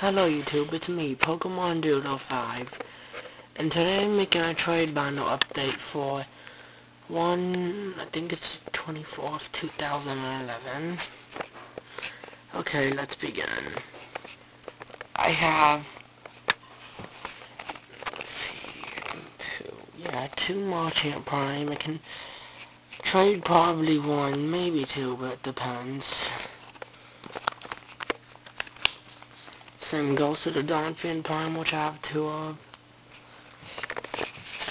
Hello YouTube, it's me, Pokemon Doodle 5, and today I'm making a trade bundle update for I think it's 24th, 2011. Okay, let's begin. I have, let's see, two Machamp Prime. I can trade probably one, maybe two, but it depends. Same goes to the Donphin Prime, which I have two of.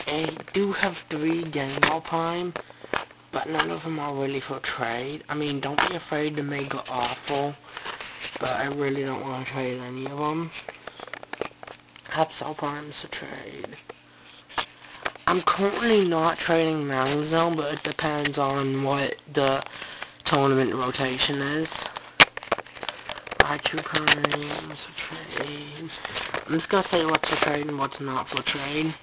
I do have three Gengar Prime, but none of them are really for trade. I mean, don't be afraid to make it awful, but I really don't want to trade any of them. Absol Prime's to trade. I'm currently not trading Malzone, but it depends on what the tournament rotation is. Raichu Prime's for trade. I'm just gonna say what's for trade and what's not for trade.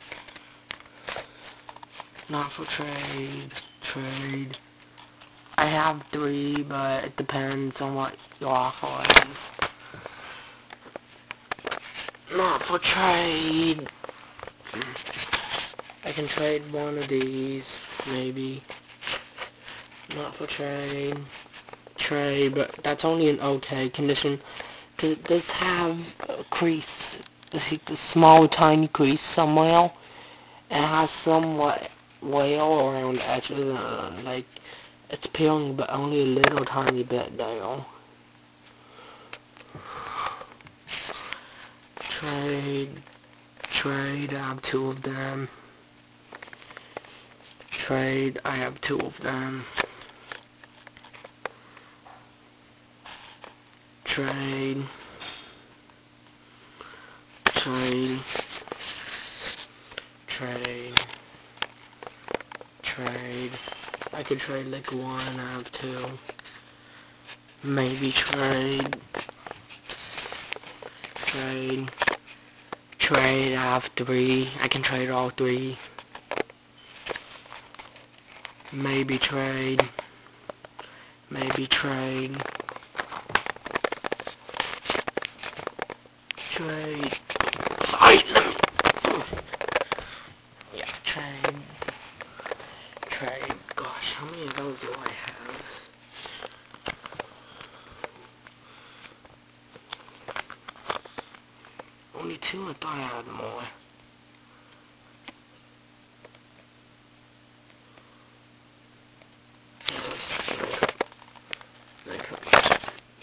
Not for trade. Trade. I have three, but it depends on what your offer is. Not for trade. I can trade one of these, maybe. Not for trade. Trade, but that's only an okay condition. Does this have a crease? Does it a small, tiny crease somewhere? It has somewhat whale around the edges, like it's peeling, but only a little tiny bit there. Trade. Trade. I have two of them. Trade. I have two of them. Trade. Trade. Trade. Trade. I could trade like one, I have two. Maybe trade. Trade. Trade, I have three. I can trade all three. Maybe trade. Maybe trade. Trade. Sorry, let me. Yeah, trade. Trade. Gosh, how many of those do I have? Only two? I thought I had more.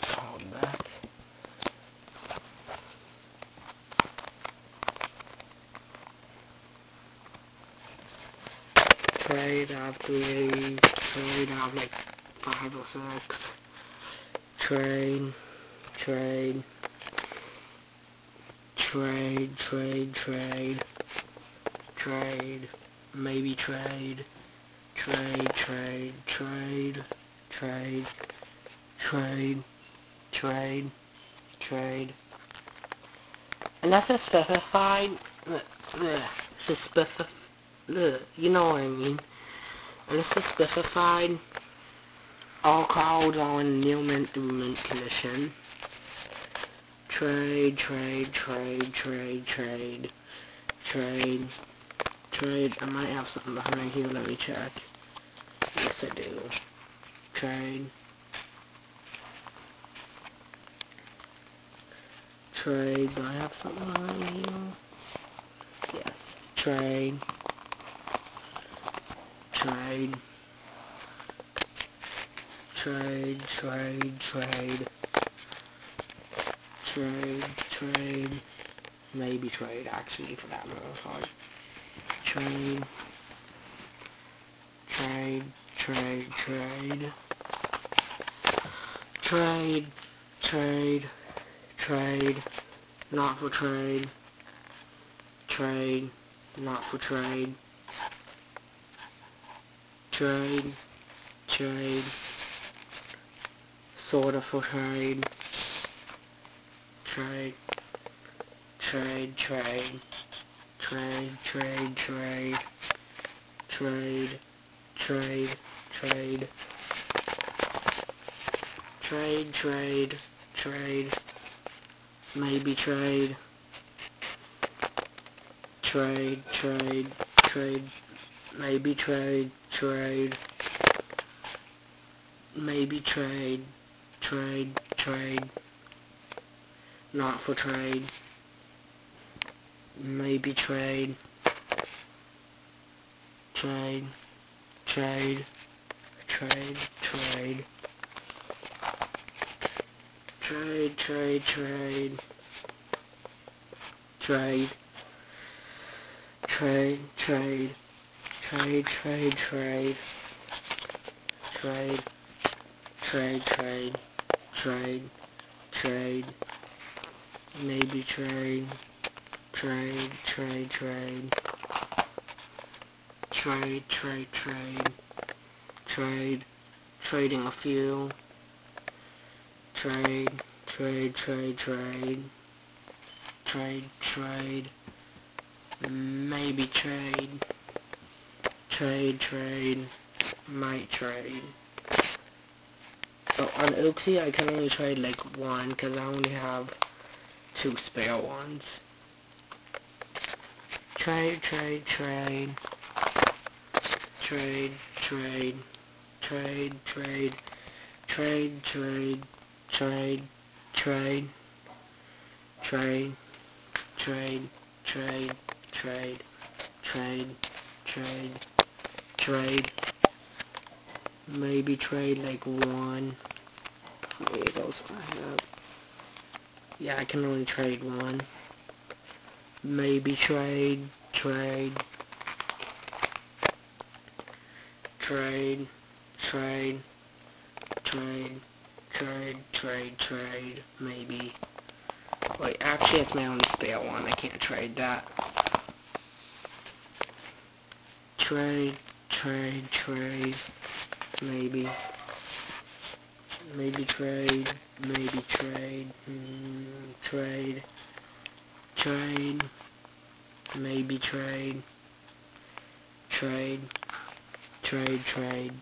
Hold back. Trade, I have three of these. Trade, I have like 5 or 6. Trade. Trade. Trade, trade, trade. Trade. Maybe trade. Trade, trade, trade. Trade. Trade. Trade. Trade. Unless it's specified. You know what I mean. Unless it's specified, all cards are in new mint through mint condition. Trade, trade, trade, trade, trade, trade, trade. I might have something behind here, let me check. Yes, I do. Trade. Trade. Do I have something behind here? Yes. Trade. Trade. Trade, trade, trade. Trade, trade. Maybe trade, actually, for that most part. Trade. Trade, trade, trade. Trade, trade, trade. Not for trade. Trade, not for trade. Trade, trade. Sorta for trade. Trade, trade, trade. Trade, trade, trade. Trade, trade, trade. Trade, trade, trade. maybe trade, trade, trade, trade, maybe trade, trade, maybe trade, trade, trade, not for trade, maybe trade, trade, trade, trade, trade, trade, trade, trade, trade, trade, trade, trade, trade, trade, trade, trade, trade, trade, trade, maybe trade, trade, trade, trade, trade, trade, trade, trade, trading a few, trade, trade, trade, trade, trade, trade, maybe trade, trade, trade, might trade. So on Oopsie I can only trade like one because I only have 2 spare ones. Trade, trade, trade, trade, trade, trade, trade, trade, trade, trade, trade, trade, trade, trade, trade, trade, trade, trade, maybe trade like one. There goes my head. Yeah, I can only trade one. Maybe trade, trade, trade, trade, trade, trade, trade, trade, maybe. Wait, actually it's my only spare one, I can't trade that. Trade, trade, trade, maybe. Maybe trade, maybe trade, trade, trade, maybe trade, trade, trade, trade,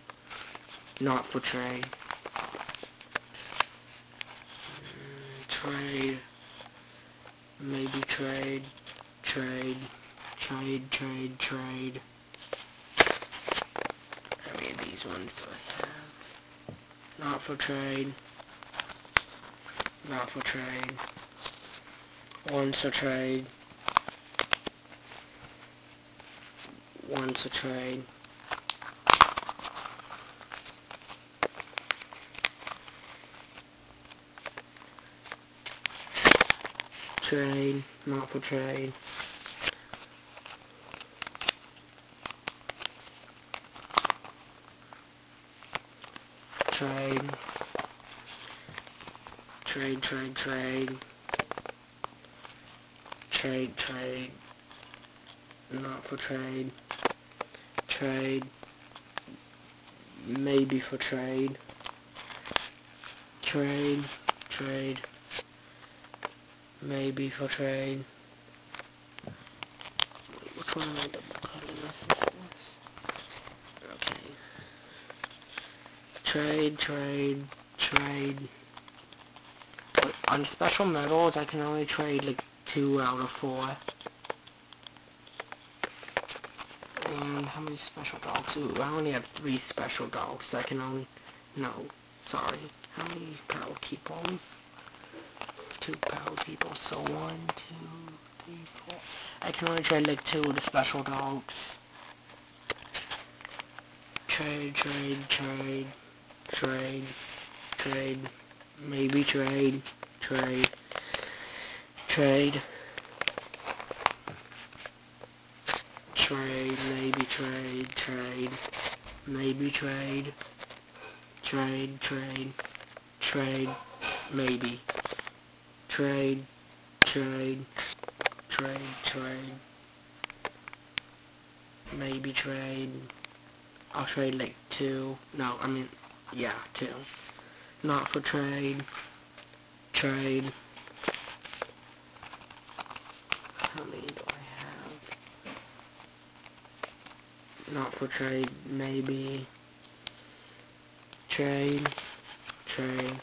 not for trade, trade, maybe trade, trade, trade, trade, trade. How many of these ones do I have? Not for trade, not for trade, once a trade, once a trade, trade, not for trade, trade, trade, trade, trade, trade, trade, not for trade, trade, maybe for trade, trade, trade, maybe for trade. Which one am I double cutting? This is this. Okay. Trade, trade, trade. On special medals, I can only trade like 2 out of 4. And how many special dogs? Ooh, I only have 3 special dogs. So I can only... No, sorry. How many power peoples? 2 power people. So 1, 2, 3, 4. I can only trade like 2 of the special dogs. Trade, trade, trade, trade, trade, maybe trade, trade, trade, trade, maybe trade, trade, maybe trade, trade, trade, trade, maybe, trade, trade, trade, trade, maybe trade. I'll trade like 2. No, I mean, yeah, 2. Not for trade. Trade. How many do I have? Not for trade, maybe. Trade. Trade.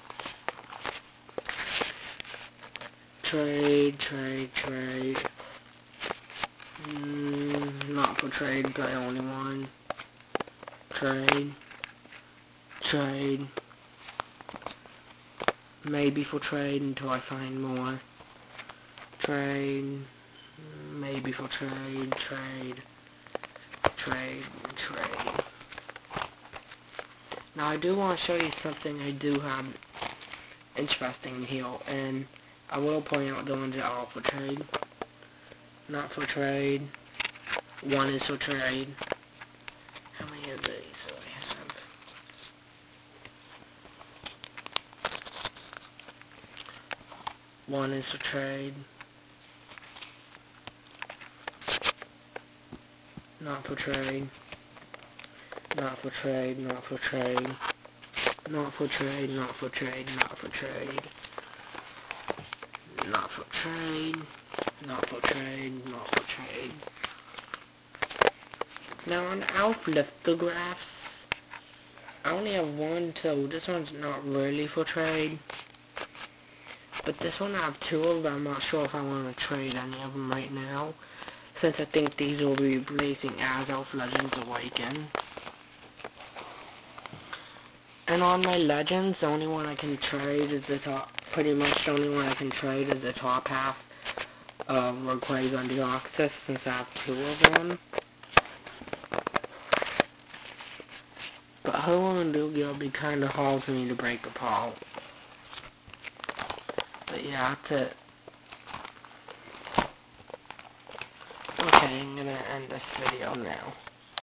Trade. Not for trade, but I only one. Trade. Maybe for trade until I find more. Trade. Maybe for trade. Now I do want to show you something I do have interesting here, and I will point out the ones that are for trade. Not for trade. One is for trade. How many of these do I have? One is for trade. Not for trade. Not for trade. Not for trade. Not for trade. Not for trade. Not for trade. Not for trade. Not for trade. Not for trade. Now on our lithographs, I only have one, so this one's not really for trade. But this one I have two of, but I'm not sure if I want to trade any of them right now, since I think these will be replacing Azelf Legends Awaken. And on my Legends, the only one I can trade is the top, pretty much the only one I can trade is the top half of Rayquaza Deoxys, since I have two of them. But Ho-Oh and Lugia will be kinda hard for me to break apart. But yeah, that's it. Okay, I'm gonna end this video now.